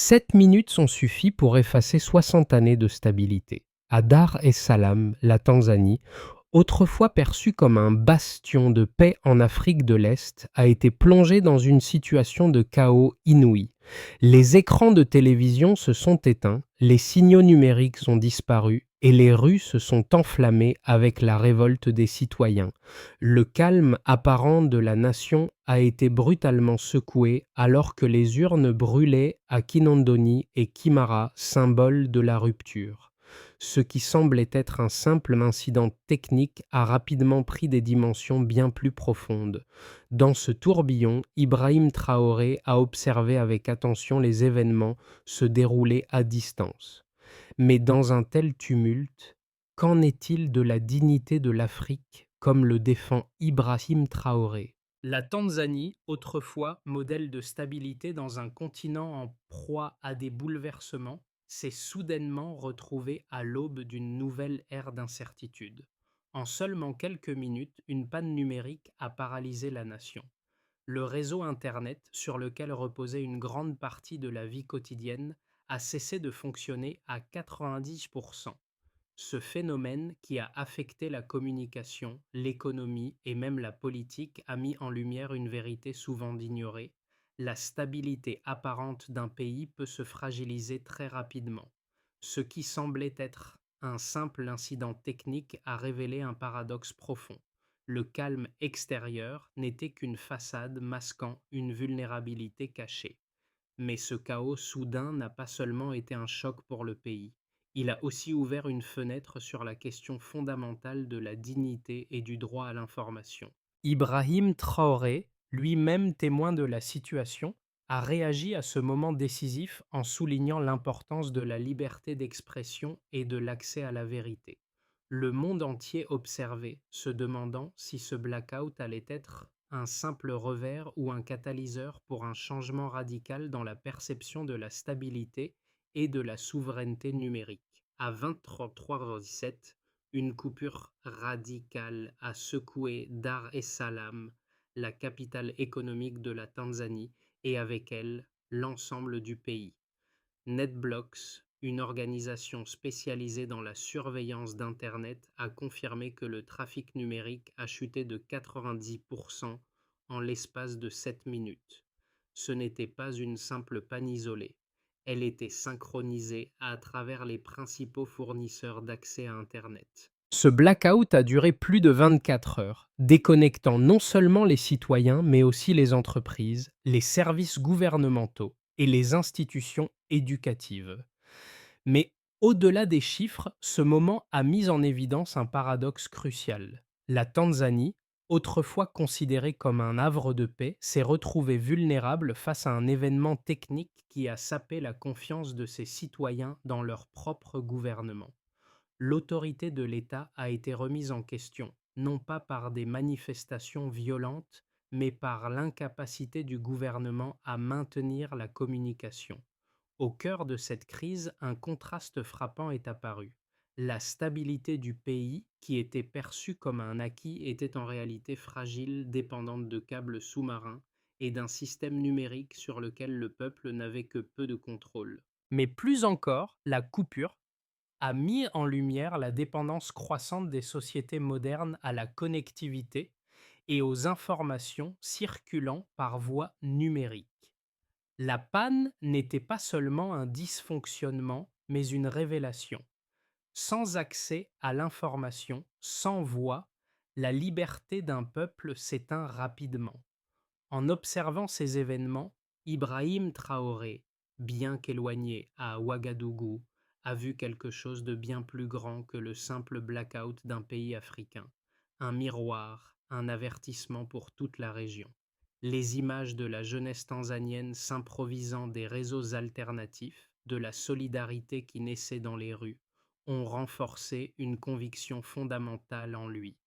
7 minutes ont suffi pour effacer 60 années de stabilité. À Dar es Salaam, la Tanzanie, autrefois perçue comme un bastion de paix en Afrique de l'Est, a été plongée dans une situation de chaos inouï. Les écrans de télévision se sont éteints, les signaux numériques ont disparu et les rues se sont enflammées avec la révolte des citoyens. Le calme apparent de la nation a été brutalement secoué alors que les urnes brûlaient à Kinondoni et Kimara, symboles de la rupture. Ce qui semblait être un simple incident technique a rapidement pris des dimensions bien plus profondes. Dans ce tourbillon, Ibrahim Traoré a observé avec attention les événements se dérouler à distance. Mais dans un tel tumulte, qu'en est-il de la dignité de l'Afrique, comme le défend Ibrahim Traoré? La Tanzanie, autrefois modèle de stabilité dans un continent en proie à des bouleversements, s'est soudainement retrouvée à l'aube d'une nouvelle ère d'incertitude. En seulement quelques minutes, une panne numérique a paralysé la nation. Le réseau Internet, sur lequel reposait une grande partie de la vie quotidienne, a cessé de fonctionner à 90%. Ce phénomène qui a affecté la communication, l'économie et même la politique a mis en lumière une vérité souvent ignorée. La stabilité apparente d'un pays peut se fragiliser très rapidement. Ce qui semblait être un simple incident technique a révélé un paradoxe profond. Le calme extérieur n'était qu'une façade masquant une vulnérabilité cachée. Mais ce chaos soudain n'a pas seulement été un choc pour le pays, il a aussi ouvert une fenêtre sur la question fondamentale de la dignité et du droit à l'information. Ibrahim Traoré, lui-même témoin de la situation, a réagi à ce moment décisif en soulignant l'importance de la liberté d'expression et de l'accès à la vérité. Le monde entier observait, se demandant si ce blackout allait être un simple revers ou un catalyseur pour un changement radical dans la perception de la stabilité et de la souveraineté numérique. À 23h17, une coupure radicale a secoué Dar es Salaam, la capitale économique de la Tanzanie, et avec elle l'ensemble du pays. NetBlocks, une organisation spécialisée dans la surveillance d'Internet, a confirmé que le trafic numérique a chuté de 90% en l'espace de 7 minutes. Ce n'était pas une simple panne isolée. Elle était synchronisée à travers les principaux fournisseurs d'accès à Internet. Ce blackout a duré plus de 24 heures, déconnectant non seulement les citoyens, mais aussi les entreprises, les services gouvernementaux et les institutions éducatives. Mais au-delà des chiffres, ce moment a mis en évidence un paradoxe crucial. La Tanzanie, autrefois considérée comme un havre de paix, s'est retrouvée vulnérable face à un événement technique qui a sapé la confiance de ses citoyens dans leur propre gouvernement. L'autorité de l'État a été remise en question, non pas par des manifestations violentes, mais par l'incapacité du gouvernement à maintenir la communication. Au cœur de cette crise, un contraste frappant est apparu. La stabilité du pays, qui était perçue comme un acquis, était en réalité fragile, dépendante de câbles sous-marins et d'un système numérique sur lequel le peuple n'avait que peu de contrôle. Mais plus encore, la coupure a mis en lumière la dépendance croissante des sociétés modernes à la connectivité et aux informations circulant par voie numérique. La panne n'était pas seulement un dysfonctionnement, mais une révélation. Sans accès à l'information, sans voix, la liberté d'un peuple s'éteint rapidement. En observant ces événements, Ibrahim Traoré, bien qu'éloigné à Ouagadougou, a vu quelque chose de bien plus grand que le simple blackout d'un pays africain. Un miroir, un avertissement pour toute la région. Les images de la jeunesse tanzanienne s'improvisant des réseaux alternatifs, de la solidarité qui naissait dans les rues, ont renforcé une conviction fondamentale en lui.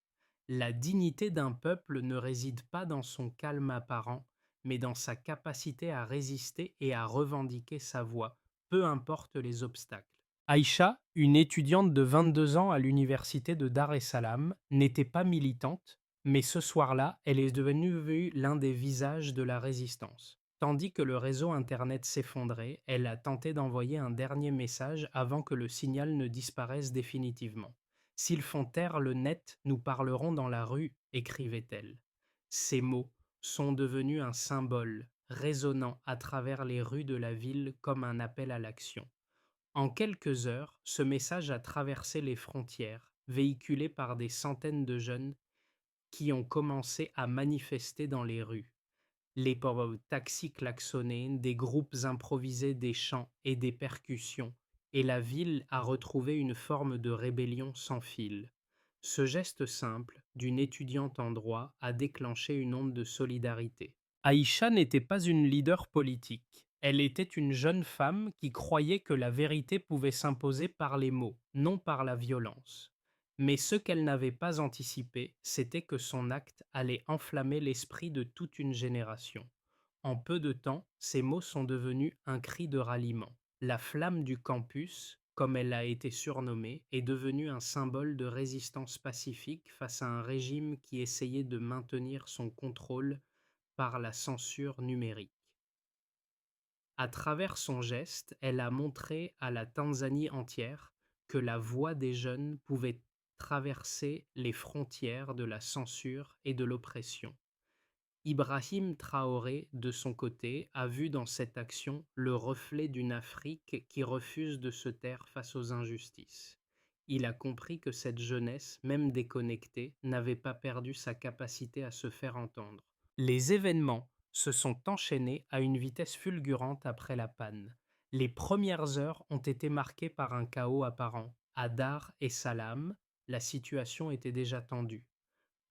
La dignité d'un peuple ne réside pas dans son calme apparent, mais dans sa capacité à résister et à revendiquer sa voix, peu importe les obstacles. Aïcha, une étudiante de 22 ans à l'université de Dar es Salaam, n'était pas militante, mais ce soir-là, elle est devenue l'un des visages de la résistance. Tandis que le réseau Internet s'effondrait, elle a tenté d'envoyer un dernier message avant que le signal ne disparaisse définitivement. S'ils font taire le net, nous parlerons dans la rue, écrivait-elle. Ces mots sont devenus un symbole, résonnant à travers les rues de la ville comme un appel à l'action. En quelques heures, ce message a traversé les frontières, véhiculé par des centaines de jeunes qui ont commencé à manifester dans les rues. Les taxis klaxonnés, des groupes improvisés, des chants et des percussions, et la ville a retrouvé une forme de rébellion sans fil. Ce geste simple d'une étudiante en droit a déclenché une onde de solidarité. Aïcha n'était pas une leader politique. Elle était une jeune femme qui croyait que la vérité pouvait s'imposer par les mots, non par la violence. Mais ce qu'elle n'avait pas anticipé, c'était que son acte allait enflammer l'esprit de toute une génération. En peu de temps, ces mots sont devenus un cri de ralliement. La flamme du campus, comme elle a été surnommée, est devenue un symbole de résistance pacifique face à un régime qui essayait de maintenir son contrôle par la censure numérique. À travers son geste, elle a montré à la Tanzanie entière que la voix des jeunes pouvait traverser les frontières de la censure et de l'oppression. Ibrahim Traoré, de son côté, a vu dans cette action le reflet d'une Afrique qui refuse de se taire face aux injustices. Il a compris que cette jeunesse, même déconnectée, n'avait pas perdu sa capacité à se faire entendre. Les événements se sont enchaînés à une vitesse fulgurante après la panne. Les premières heures ont été marquées par un chaos apparent. À Dar et Salam, la situation était déjà tendue,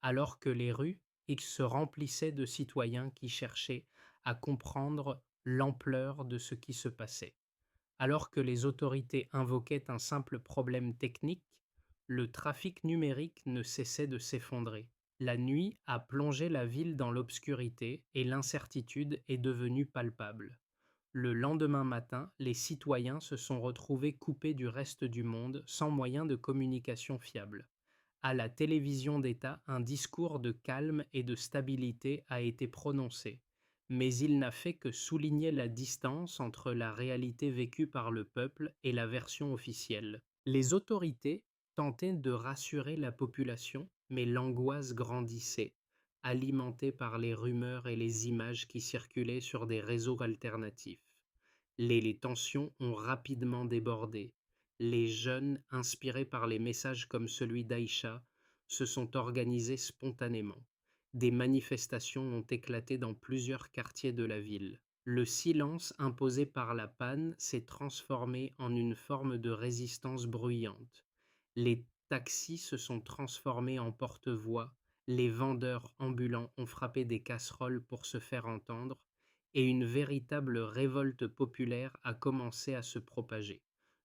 alors que les rues se remplissaient de citoyens qui cherchaient à comprendre l'ampleur de ce qui se passait. Alors que les autorités invoquaient un simple problème technique, le trafic numérique ne cessait de s'effondrer. La nuit a plongé la ville dans l'obscurité et l'incertitude est devenue palpable. Le lendemain matin, les citoyens se sont retrouvés coupés du reste du monde sans moyen de communication fiable. À la télévision d'État, un discours de calme et de stabilité a été prononcé, mais il n'a fait que souligner la distance entre la réalité vécue par le peuple et la version officielle. Les autorités tentaient de rassurer la population, mais l'angoisse grandissait, alimentée par les rumeurs et les images qui circulaient sur des réseaux alternatifs. Les tensions ont rapidement débordé. Les jeunes, inspirés par les messages comme celui d'Aïcha, se sont organisés spontanément. Des manifestations ont éclaté dans plusieurs quartiers de la ville. Le silence imposé par la panne s'est transformé en une forme de résistance bruyante. Les taxis se sont transformés en porte-voix, les vendeurs ambulants ont frappé des casseroles pour se faire entendre, et une véritable révolte populaire a commencé à se propager.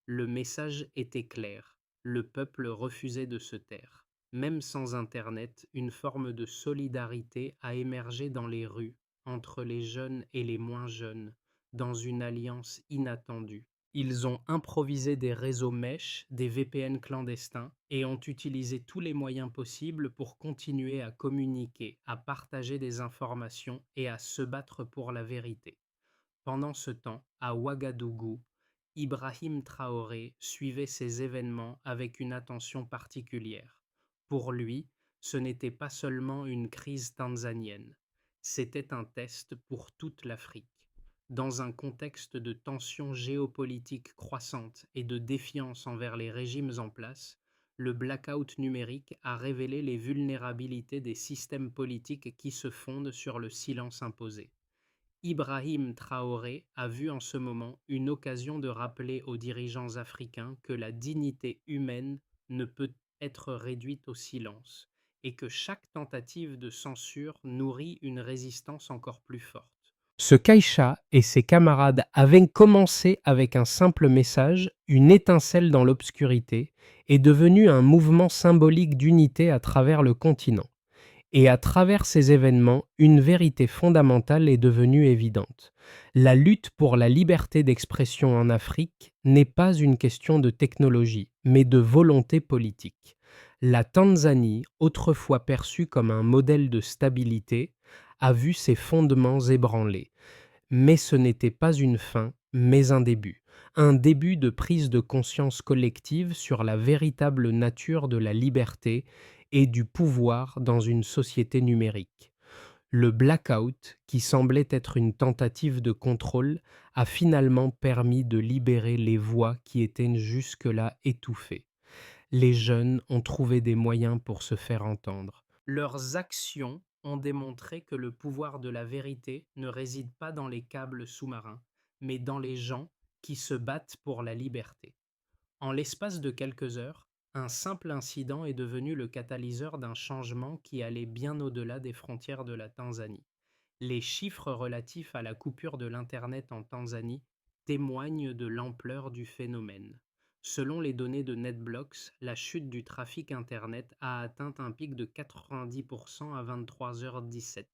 Le message était clair, le peuple refusait de se taire. Même sans Internet, une forme de solidarité a émergé dans les rues, entre les jeunes et les moins jeunes, dans une alliance inattendue. Ils ont improvisé des réseaux mèches, des VPN clandestins, et ont utilisé tous les moyens possibles pour continuer à communiquer, à partager des informations et à se battre pour la vérité. Pendant ce temps, à Ouagadougou, Ibrahim Traoré suivait ces événements avec une attention particulière. Pour lui, ce n'était pas seulement une crise tanzanienne, c'était un test pour toute l'Afrique. Dans un contexte de tensions géopolitiques croissantes et de défiance envers les régimes en place, le blackout numérique a révélé les vulnérabilités des systèmes politiques qui se fondent sur le silence imposé. Ibrahim Traoré a vu en ce moment une occasion de rappeler aux dirigeants africains que la dignité humaine ne peut être réduite au silence et que chaque tentative de censure nourrit une résistance encore plus forte. Ce qu'Aïcha et ses camarades avaient commencé avec un simple message, une étincelle dans l'obscurité, est devenu un mouvement symbolique d'unité à travers le continent. Et à travers ces événements, une vérité fondamentale est devenue évidente. La lutte pour la liberté d'expression en Afrique n'est pas une question de technologie, mais de volonté politique. La Tanzanie, autrefois perçue comme un modèle de stabilité, a vu ses fondements ébranlés. Mais ce n'était pas une fin, mais un début de prise de conscience collective sur la véritable nature de la liberté et du pouvoir dans une société numérique. Le blackout, qui semblait être une tentative de contrôle, a finalement permis de libérer les voix qui étaient jusque-là étouffées. Les jeunes ont trouvé des moyens pour se faire entendre. Leurs actions ont démontré que le pouvoir de la vérité ne réside pas dans les câbles sous-marins, mais dans les gens qui se battent pour la liberté. En l'espace de quelques heures, un simple incident est devenu le catalyseur d'un changement qui allait bien au-delà des frontières de la Tanzanie. Les chiffres relatifs à la coupure de l'Internet en Tanzanie témoignent de l'ampleur du phénomène. Selon les données de NetBlocks, la chute du trafic Internet a atteint un pic de 90% à 23h17,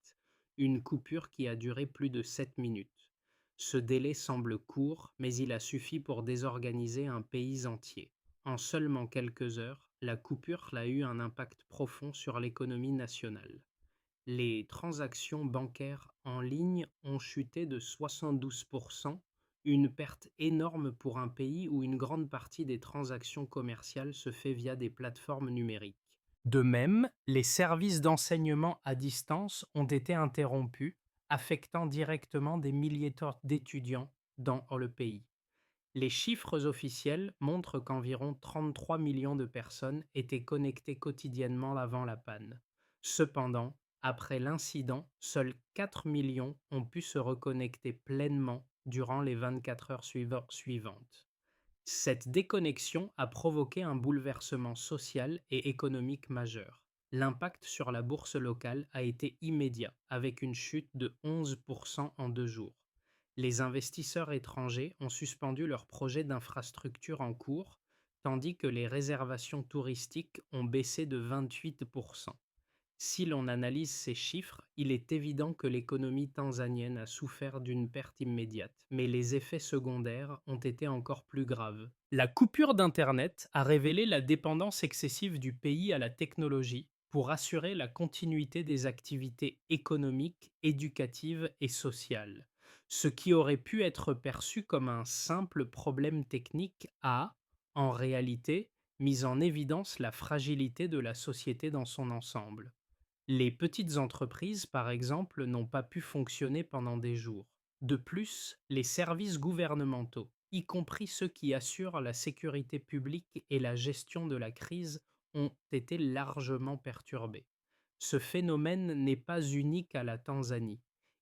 une coupure qui a duré plus de 7 minutes. Ce délai semble court, mais il a suffi pour désorganiser un pays entier. En seulement quelques heures, la coupure a eu un impact profond sur l'économie nationale. Les transactions bancaires en ligne ont chuté de 72%, une perte énorme pour un pays où une grande partie des transactions commerciales se fait via des plateformes numériques. De même, les services d'enseignement à distance ont été interrompus, affectant directement des milliers d'étudiants dans le pays. Les chiffres officiels montrent qu'environ 33 millions de personnes étaient connectées quotidiennement avant la panne. Cependant, après l'incident, seuls 4 millions ont pu se reconnecter pleinement durant les 24 heures suivantes. Cette déconnexion a provoqué un bouleversement social et économique majeur. L'impact sur la bourse locale a été immédiat, avec une chute de 11% en 2 jours. Les investisseurs étrangers ont suspendu leurs projets d'infrastructure en cours, tandis que les réservations touristiques ont baissé de 28%. Si l'on analyse ces chiffres, il est évident que l'économie tanzanienne a souffert d'une perte immédiate, mais les effets secondaires ont été encore plus graves. La coupure d'Internet a révélé la dépendance excessive du pays à la technologie pour assurer la continuité des activités économiques, éducatives et sociales. Ce qui aurait pu être perçu comme un simple problème technique a, en réalité, mis en évidence la fragilité de la société dans son ensemble. Les petites entreprises, par exemple, n'ont pas pu fonctionner pendant des jours. De plus, les services gouvernementaux, y compris ceux qui assurent la sécurité publique et la gestion de la crise, ont été largement perturbés. Ce phénomène n'est pas unique à la Tanzanie.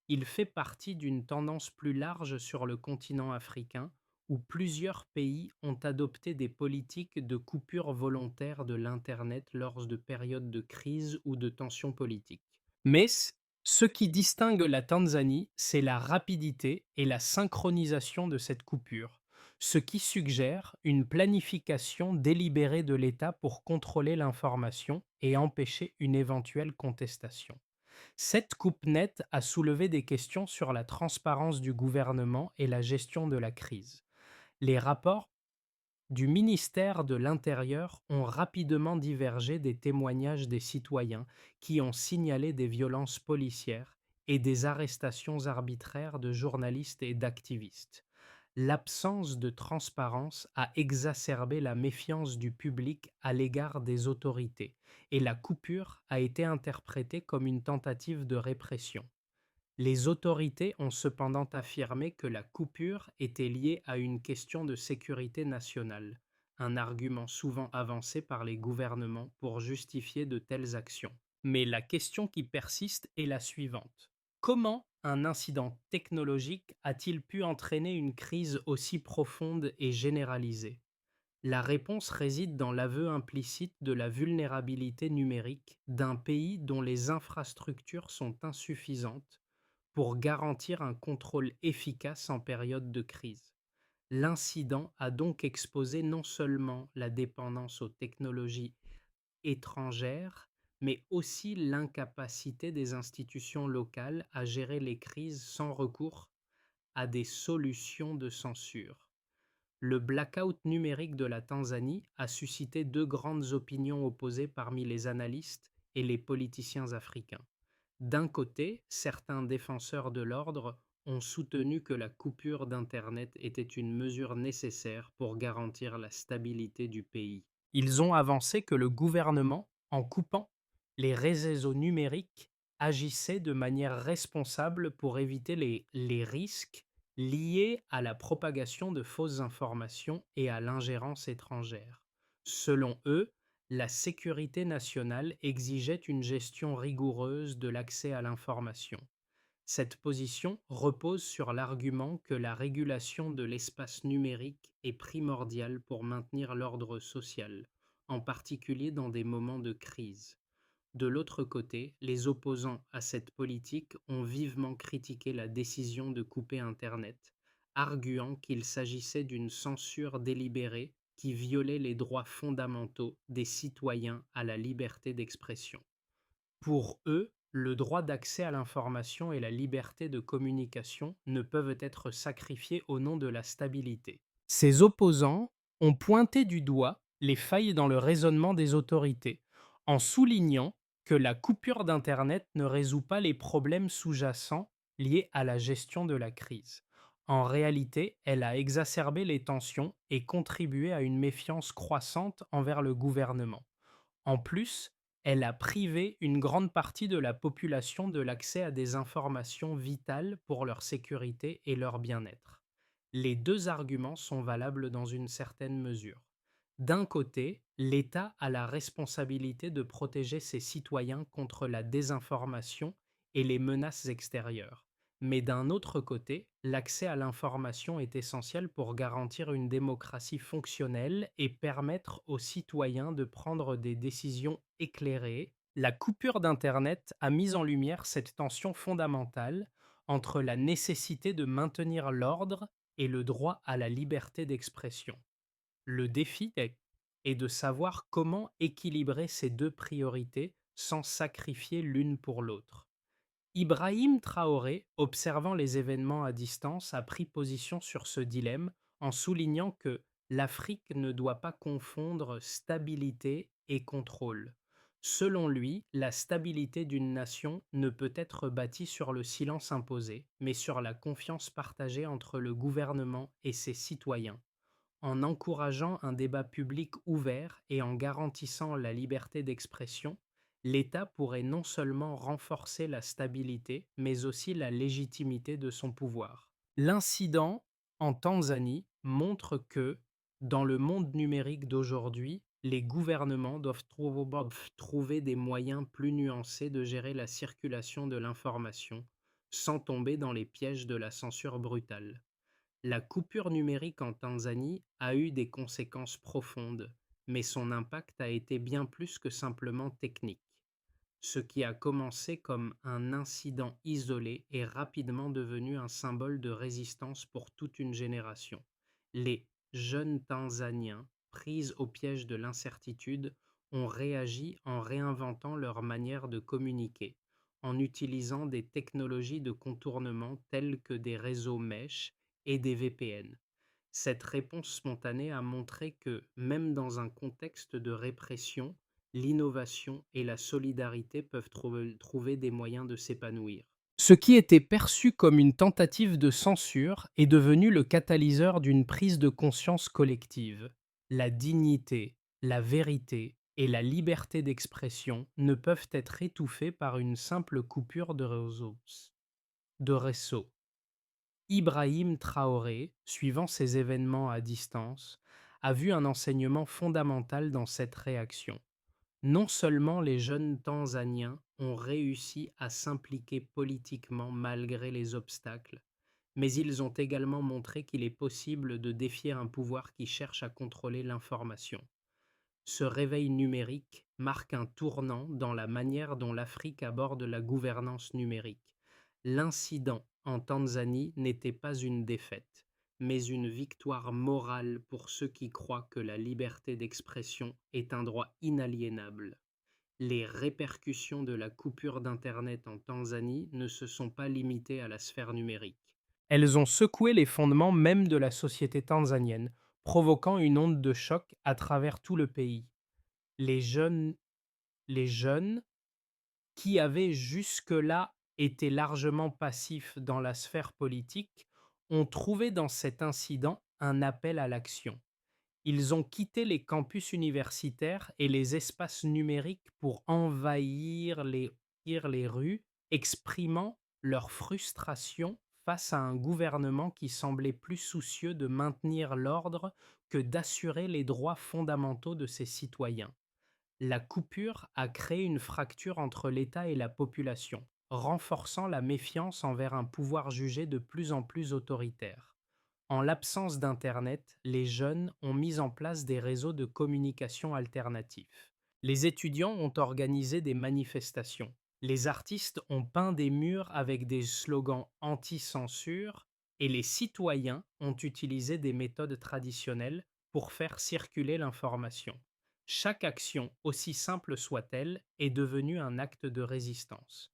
Il fait partie d'une tendance plus large sur le continent africain, où plusieurs pays ont adopté des politiques de coupure volontaire de l'Internet lors de périodes de crise ou de tensions politiques. Mais ce qui distingue la Tanzanie, c'est la rapidité et la synchronisation de cette coupure, ce qui suggère une planification délibérée de l'État pour contrôler l'information et empêcher une éventuelle contestation. Cette coupe nette a soulevé des questions sur la transparence du gouvernement et la gestion de la crise. Les rapports du ministère de l'Intérieur ont rapidement divergé des témoignages des citoyens qui ont signalé des violences policières et des arrestations arbitraires de journalistes et d'activistes. L'absence de transparence a exacerbé la méfiance du public à l'égard des autorités et la coupure a été interprétée comme une tentative de répression. Les autorités ont cependant affirmé que la coupure était liée à une question de sécurité nationale, un argument souvent avancé par les gouvernements pour justifier de telles actions. Mais la question qui persiste est la suivante. Comment un incident technologique a-t-il pu entraîner une crise aussi profonde et généralisée? La réponse réside dans l'aveu implicite de la vulnérabilité numérique d'un pays dont les infrastructures sont insuffisantes pour garantir un contrôle efficace en période de crise. L'incident a donc exposé non seulement la dépendance aux technologies étrangères, mais aussi l'incapacité des institutions locales à gérer les crises sans recours à des solutions de censure. Le blackout numérique de la Tanzanie a suscité deux grandes opinions opposées parmi les analystes et les politiciens africains. D'un côté, certains défenseurs de l'ordre ont soutenu que la coupure d'Internet était une mesure nécessaire pour garantir la stabilité du pays. Ils ont avancé que le gouvernement, en coupant les réseaux numériques, agissait de manière responsable pour éviter les risques liés à la propagation de fausses informations et à l'ingérence étrangère. Selon eux, la sécurité nationale exigeait une gestion rigoureuse de l'accès à l'information. Cette position repose sur l'argument que la régulation de l'espace numérique est primordiale pour maintenir l'ordre social, en particulier dans des moments de crise. De l'autre côté, les opposants à cette politique ont vivement critiqué la décision de couper Internet, arguant qu'il s'agissait d'une censure délibérée qui violait les droits fondamentaux des citoyens à la liberté d'expression. Pour eux, le droit d'accès à l'information et la liberté de communication ne peuvent être sacrifiés au nom de la stabilité. Ces opposants ont pointé du doigt les failles dans le raisonnement des autorités, en soulignant que la coupure d'Internet ne résout pas les problèmes sous-jacents liés à la gestion de la crise. En réalité, elle a exacerbé les tensions et contribué à une méfiance croissante envers le gouvernement. En plus, elle a privé une grande partie de la population de l'accès à des informations vitales pour leur sécurité et leur bien-être. Les deux arguments sont valables dans une certaine mesure. D'un côté, l'État a la responsabilité de protéger ses citoyens contre la désinformation et les menaces extérieures. Mais d'un autre côté, l'accès à l'information est essentiel pour garantir une démocratie fonctionnelle et permettre aux citoyens de prendre des décisions éclairées. La coupure d'Internet a mis en lumière cette tension fondamentale entre la nécessité de maintenir l'ordre et le droit à la liberté d'expression. Le défi est de savoir comment équilibrer ces deux priorités sans sacrifier l'une pour l'autre. Ibrahim Traoré, observant les événements à distance, a pris position sur ce dilemme en soulignant que l'Afrique ne doit pas confondre stabilité et contrôle. Selon lui, la stabilité d'une nation ne peut être bâtie sur le silence imposé, mais sur la confiance partagée entre le gouvernement et ses citoyens. En encourageant un débat public ouvert et en garantissant la liberté d'expression, l'État pourrait non seulement renforcer la stabilité, mais aussi la légitimité de son pouvoir. L'incident en Tanzanie montre que, dans le monde numérique d'aujourd'hui, les gouvernements doivent trouver des moyens plus nuancés de gérer la circulation de l'information, sans tomber dans les pièges de la censure brutale. La coupure numérique en Tanzanie a eu des conséquences profondes, mais son impact a été bien plus que simplement technique. Ce qui a commencé comme un incident isolé est rapidement devenu un symbole de résistance pour toute une génération. Les jeunes Tanzaniens, pris au piège de l'incertitude, ont réagi en réinventant leur manière de communiquer, en utilisant des technologies de contournement telles que des réseaux mesh et des VPN. Cette réponse spontanée a montré que, même dans un contexte de répression, l'innovation et la solidarité peuvent trouver des moyens de s'épanouir. Ce qui était perçu comme une tentative de censure est devenu le catalyseur d'une prise de conscience collective. La dignité, la vérité et la liberté d'expression ne peuvent être étouffées par une simple coupure de réseau. Ibrahim Traoré, suivant ces événements à distance, a vu un enseignement fondamental dans cette réaction. Non seulement les jeunes Tanzaniens ont réussi à s'impliquer politiquement malgré les obstacles, mais ils ont également montré qu'il est possible de défier un pouvoir qui cherche à contrôler l'information. Ce réveil numérique marque un tournant dans la manière dont l'Afrique aborde la gouvernance numérique. L'incident en Tanzanie n'était pas une défaite, mais une victoire morale pour ceux qui croient que la liberté d'expression est un droit inaliénable. Les répercussions de la coupure d'Internet en Tanzanie ne se sont pas limitées à la sphère numérique. Elles ont secoué les fondements même de la société tanzanienne, provoquant une onde de choc à travers tout le pays. Les jeunes qui avaient jusque-là étaient largement passifs dans la sphère politique, ont trouvé dans cet incident un appel à l'action. Ils ont quitté les campus universitaires et les espaces numériques pour envahir les rues, exprimant leur frustration face à un gouvernement qui semblait plus soucieux de maintenir l'ordre que d'assurer les droits fondamentaux de ses citoyens. La coupure a créé une fracture entre l'État et la population, renforçant la méfiance envers un pouvoir jugé de plus en plus autoritaire. En l'absence d'Internet, les jeunes ont mis en place des réseaux de communication alternatifs. Les étudiants ont organisé des manifestations. Les artistes ont peint des murs avec des slogans anti-censure et les citoyens ont utilisé des méthodes traditionnelles pour faire circuler l'information. Chaque action, aussi simple soit-elle, est devenue un acte de résistance.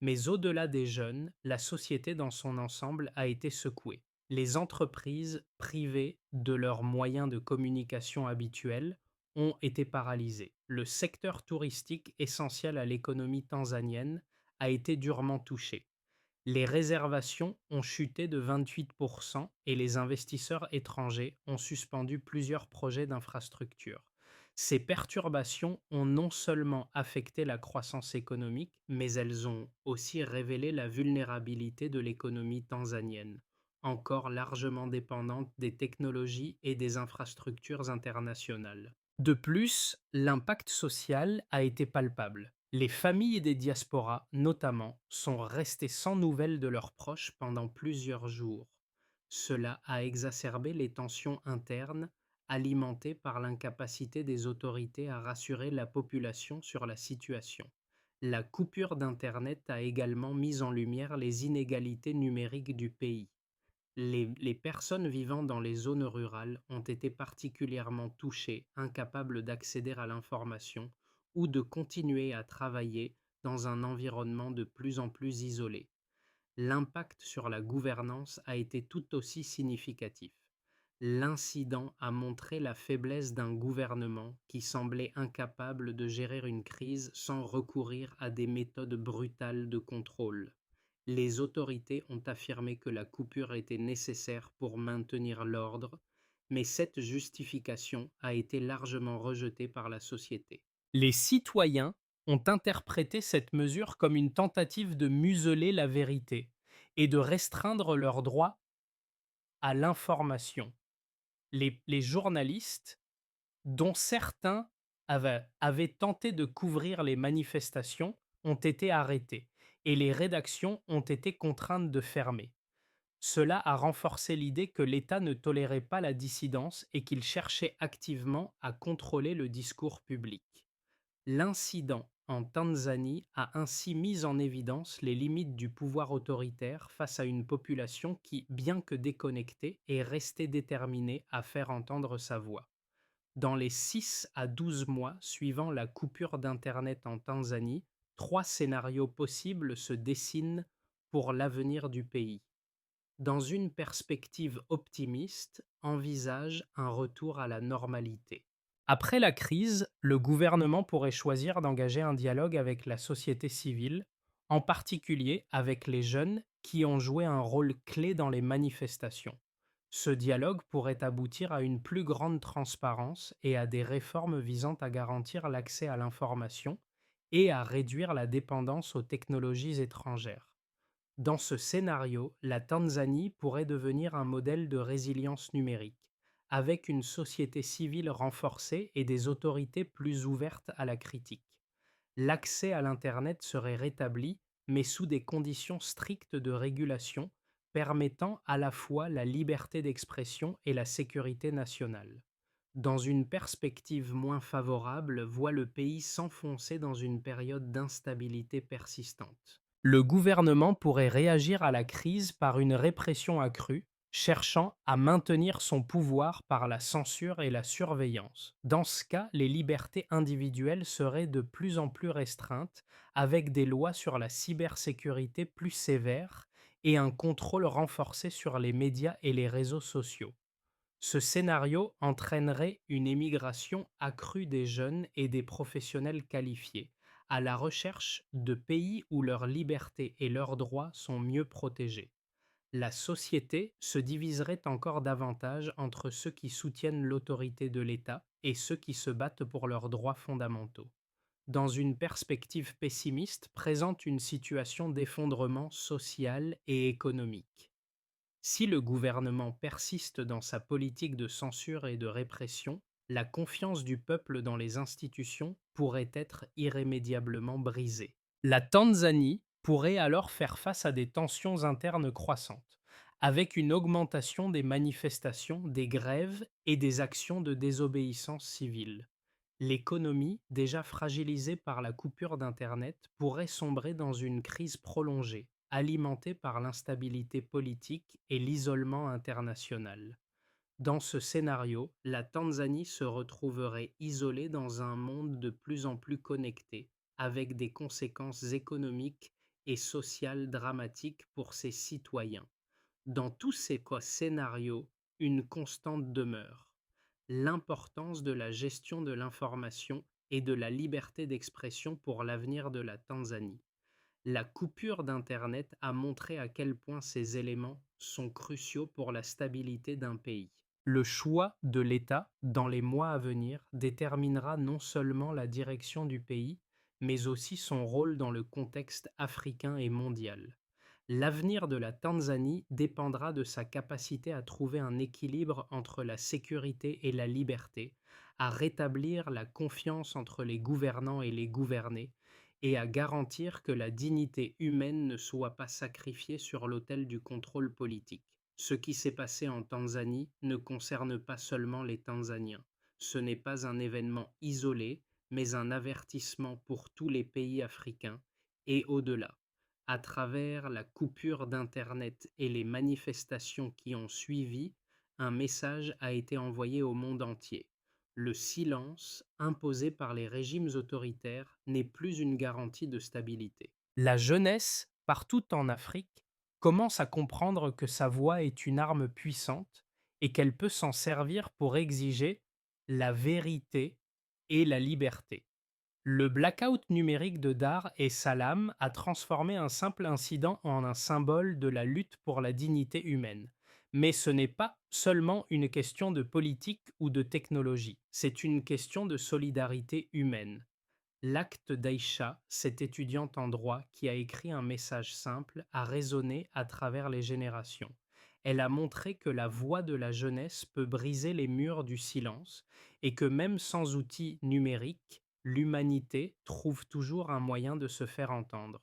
Mais au-delà des jeunes, la société dans son ensemble a été secouée. Les entreprises, privées de leurs moyens de communication habituels, ont été paralysées. Le secteur touristique, essentiel à l'économie tanzanienne, a été durement touché. Les réservations ont chuté de 28% et les investisseurs étrangers ont suspendu plusieurs projets d'infrastructures. Ces perturbations ont non seulement affecté la croissance économique, mais elles ont aussi révélé la vulnérabilité de l'économie tanzanienne, encore largement dépendante des technologies et des infrastructures internationales. De plus, l'impact social a été palpable. Les familles des diasporas, notamment, sont restées sans nouvelles de leurs proches pendant plusieurs jours. Cela a exacerbé les tensions internes, alimentées par l'incapacité des autorités à rassurer la population sur la situation. La coupure d'Internet a également mis en lumière les inégalités numériques du pays. Les personnes vivant dans les zones rurales ont été particulièrement touchées, incapables d'accéder à l'information ou de continuer à travailler dans un environnement de plus en plus isolé. L'impact sur la gouvernance a été tout aussi significatif. L'incident a montré la faiblesse d'un gouvernement qui semblait incapable de gérer une crise sans recourir à des méthodes brutales de contrôle. Les autorités ont affirmé que la coupure était nécessaire pour maintenir l'ordre, mais cette justification a été largement rejetée par la société. Les citoyens ont interprété cette mesure comme une tentative de museler la vérité et de restreindre leur droit à l'information. Les journalistes, dont certains avaient tenté de couvrir les manifestations, ont été arrêtés et les rédactions ont été contraintes de fermer. Cela a renforcé l'idée que l'État ne tolérait pas la dissidence et qu'il cherchait activement à contrôler le discours public. L'incident en Tanzanie a ainsi mis en évidence les limites du pouvoir autoritaire face à une population qui, bien que déconnectée, est restée déterminée à faire entendre sa voix. Dans les 6 à 12 mois suivant la coupure d'Internet en Tanzanie, 3 scénarios possibles se dessinent pour l'avenir du pays. Dans une perspective optimiste, envisage un retour à la normalité. Après la crise, le gouvernement pourrait choisir d'engager un dialogue avec la société civile, en particulier avec les jeunes qui ont joué un rôle clé dans les manifestations. Ce dialogue pourrait aboutir à une plus grande transparence et à des réformes visant à garantir l'accès à l'information et à réduire la dépendance aux technologies étrangères. Dans ce scénario, la Tanzanie pourrait devenir un modèle de résilience numérique, avec une société civile renforcée et des autorités plus ouvertes à la critique. L'accès à l'Internet serait rétabli, mais sous des conditions strictes de régulation, permettant à la fois la liberté d'expression et la sécurité nationale. Dans une perspective moins favorable, voit le pays s'enfoncer dans une période d'instabilité persistante. Le gouvernement pourrait réagir à la crise par une répression accrue, cherchant à maintenir son pouvoir par la censure et la surveillance. Dans ce cas, les libertés individuelles seraient de plus en plus restreintes, avec des lois sur la cybersécurité plus sévères et un contrôle renforcé sur les médias et les réseaux sociaux. Ce scénario entraînerait une émigration accrue des jeunes et des professionnels qualifiés, à la recherche de pays où leurs libertés et leurs droits sont mieux protégés. La société se diviserait encore davantage entre ceux qui soutiennent l'autorité de l'État et ceux qui se battent pour leurs droits fondamentaux. Dans une perspective pessimiste, présente une situation d'effondrement social et économique. Si le gouvernement persiste dans sa politique de censure et de répression, la confiance du peuple dans les institutions pourrait être irrémédiablement brisée. La Tanzanie pourrait alors faire face à des tensions internes croissantes, avec une augmentation des manifestations, des grèves et des actions de désobéissance civile. L'économie, déjà fragilisée par la coupure d'Internet, pourrait sombrer dans une crise prolongée, alimentée par l'instabilité politique et l'isolement international. Dans ce scénario, la Tanzanie se retrouverait isolée dans un monde de plus en plus connecté, avec des conséquences économiques et sociales dramatiques pour ses citoyens. Dans tous ces scénarios, une constante demeure: l'importance de la gestion de l'information et de la liberté d'expression pour l'avenir de la Tanzanie. La coupure d'Internet a montré à quel point ces éléments sont cruciaux pour la stabilité d'un pays. Le choix de l'État dans les mois à venir déterminera non seulement la direction du pays, mais aussi son rôle dans le contexte africain et mondial. L'avenir de la Tanzanie dépendra de sa capacité à trouver un équilibre entre la sécurité et la liberté, à rétablir la confiance entre les gouvernants et les gouvernés, et à garantir que la dignité humaine ne soit pas sacrifiée sur l'autel du contrôle politique. Ce qui s'est passé en Tanzanie ne concerne pas seulement les Tanzaniens. Ce n'est pas un événement isolé, mais un avertissement pour tous les pays africains et au-delà. À travers la coupure d'Internet et les manifestations qui ont suivi, un message a été envoyé au monde entier. Le silence imposé par les régimes autoritaires n'est plus une garantie de stabilité. La jeunesse, partout en Afrique, commence à comprendre que sa voix est une arme puissante et qu'elle peut s'en servir pour exiger la vérité et la liberté. Le blackout numérique de Dar es Salaam a transformé un simple incident en un symbole de la lutte pour la dignité humaine. Mais ce n'est pas seulement une question de politique ou de technologie, c'est une question de solidarité humaine. L'acte d'Aïcha, cette étudiante en droit qui a écrit un message simple, a résonné à travers les générations. Elle a montré que la voix de la jeunesse peut briser les murs du silence et que même sans outils numériques, l'humanité trouve toujours un moyen de se faire entendre.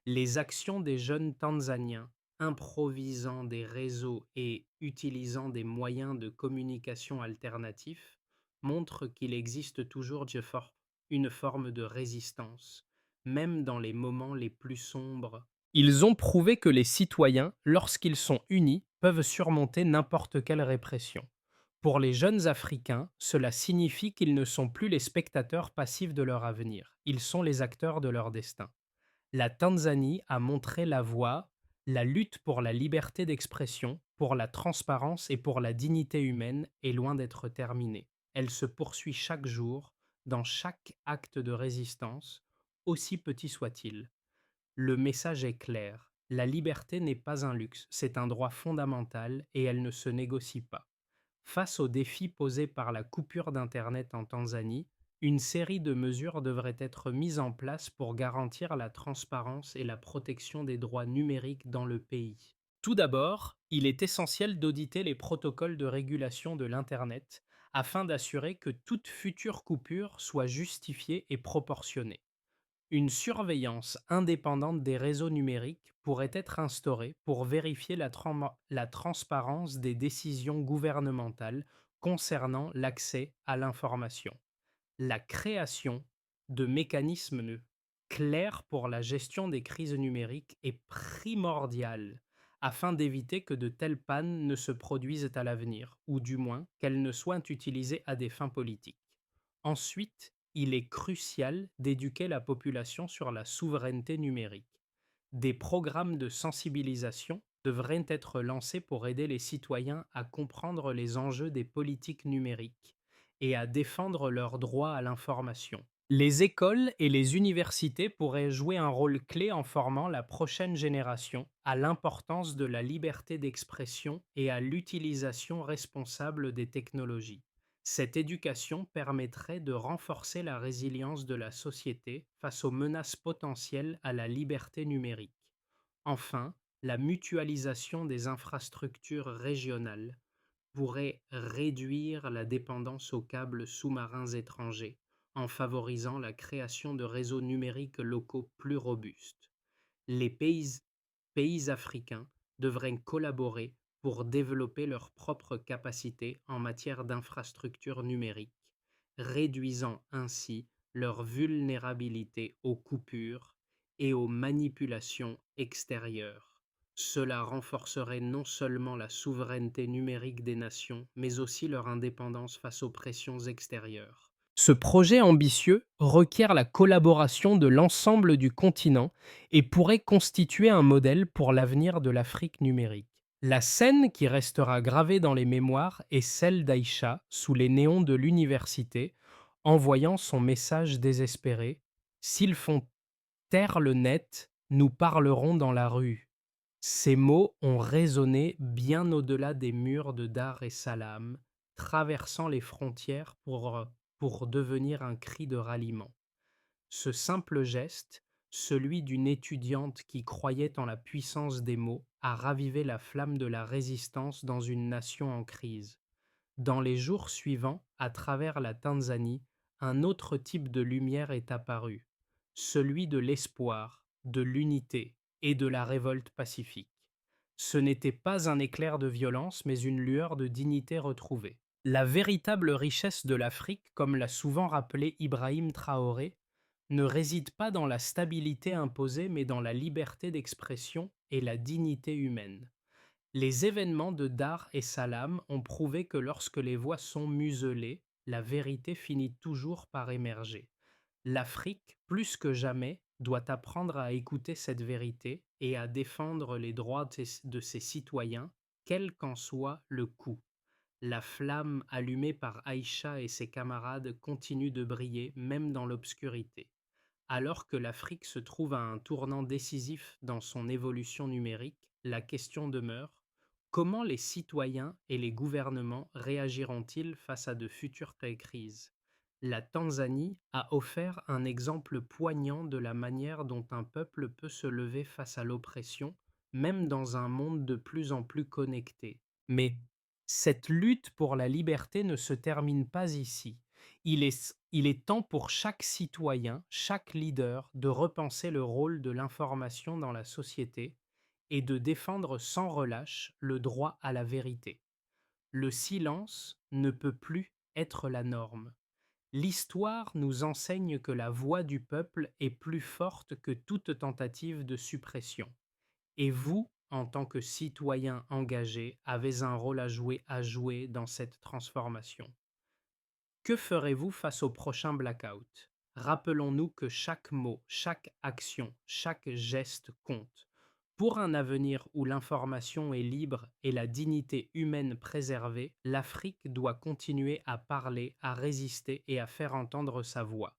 Les actions des jeunes Tanzaniens, improvisant des réseaux et utilisant des moyens de communication alternatifs, montrent qu'il existe toujours une forme de résistance, même dans les moments les plus sombres. Ils ont prouvé que les citoyens, lorsqu'ils sont unis, peuvent surmonter n'importe quelle répression. Pour les jeunes Africains, cela signifie qu'ils ne sont plus les spectateurs passifs de leur avenir, ils sont les acteurs de leur destin. La Tanzanie a montré la voie, la lutte pour la liberté d'expression, pour la transparence et pour la dignité humaine est loin d'être terminée. Elle se poursuit chaque jour, dans chaque acte de résistance, aussi petit soit-il. Le message est clair: la liberté n'est pas un luxe, c'est un droit fondamental et elle ne se négocie pas. Face aux défis posés par la coupure d'Internet en Tanzanie, une série de mesures devrait être mises en place pour garantir la transparence et la protection des droits numériques dans le pays. Tout d'abord, il est essentiel d'auditer les protocoles de régulation de l'Internet afin d'assurer que toute future coupure soit justifiée et proportionnée. Une surveillance indépendante des réseaux numériques pourrait être instaurée pour vérifier la transparence des décisions gouvernementales concernant l'accès à l'information. La création de mécanismes clairs pour la gestion des crises numériques est primordiale afin d'éviter que de telles pannes ne se produisent à l'avenir, ou du moins qu'elles ne soient utilisées à des fins politiques. Ensuite, il est crucial d'éduquer la population sur la souveraineté numérique. Des programmes de sensibilisation devraient être lancés pour aider les citoyens à comprendre les enjeux des politiques numériques et à défendre leur droit à l'information. Les écoles et les universités pourraient jouer un rôle clé en formant la prochaine génération à l'importance de la liberté d'expression et à l'utilisation responsable des technologies. Cette éducation permettrait de renforcer la résilience de la société face aux menaces potentielles à la liberté numérique. Enfin, la mutualisation des infrastructures régionales pourrait réduire la dépendance aux câbles sous-marins étrangers en favorisant la création de réseaux numériques locaux plus robustes. Les pays africains devraient collaborer pour développer leurs propres capacités en matière d'infrastructures numériques, réduisant ainsi leur vulnérabilité aux coupures et aux manipulations extérieures. Cela renforcerait non seulement la souveraineté numérique des nations, mais aussi leur indépendance face aux pressions extérieures. Ce projet ambitieux requiert la collaboration de l'ensemble du continent et pourrait constituer un modèle pour l'avenir de l'Afrique numérique. La scène qui restera gravée dans les mémoires est celle d'Aïcha sous les néons de l'université, envoyant son message désespéré: «S'ils font taire le net, nous parlerons dans la rue.» Ces mots ont résonné bien au-delà des murs de Dar es Salaam, traversant les frontières pour devenir un cri de ralliement. Ce simple geste, celui d'une étudiante qui croyait en la puissance des mots, a ravivé la flamme de la résistance dans une nation en crise. Dans les jours suivants, à travers la Tanzanie, un autre type de lumière est apparu, celui de l'espoir, de l'unité et de la révolte pacifique. Ce n'était pas un éclair de violence, mais une lueur de dignité retrouvée. La véritable richesse de l'Afrique, comme l'a souvent rappelé Ibrahim Traoré, ne réside pas dans la stabilité imposée, mais dans la liberté d'expression et la dignité humaine. Les événements de Dar et Salam ont prouvé que lorsque les voix sont muselées, la vérité finit toujours par émerger. L'Afrique, plus que jamais, doit apprendre à écouter cette vérité et à défendre les droits de ses citoyens, quel qu'en soit le coût. La flamme allumée par Aïcha et ses camarades continue de briller même dans l'obscurité. Alors que l'Afrique se trouve à un tournant décisif dans son évolution numérique, la question demeure: comment les citoyens et les gouvernements réagiront-ils face à de futures crises? La Tanzanie a offert un exemple poignant de la manière dont un peuple peut se lever face à l'oppression, même dans un monde de plus en plus connecté. Mais cette lutte pour la liberté ne se termine pas ici. Il est temps pour chaque citoyen, chaque leader, de repenser le rôle de l'information dans la société et de défendre sans relâche le droit à la vérité. Le silence ne peut plus être la norme. L'histoire nous enseigne que la voix du peuple est plus forte que toute tentative de suppression. Et vous, en tant que citoyen engagé, avez un rôle à jouer dans cette transformation. Que ferez-vous face au prochain blackout? Rappelons-nous que chaque mot, chaque action, chaque geste compte. Pour un avenir où l'information est libre et la dignité humaine préservée, l'Afrique doit continuer à parler, à résister et à faire entendre sa voix.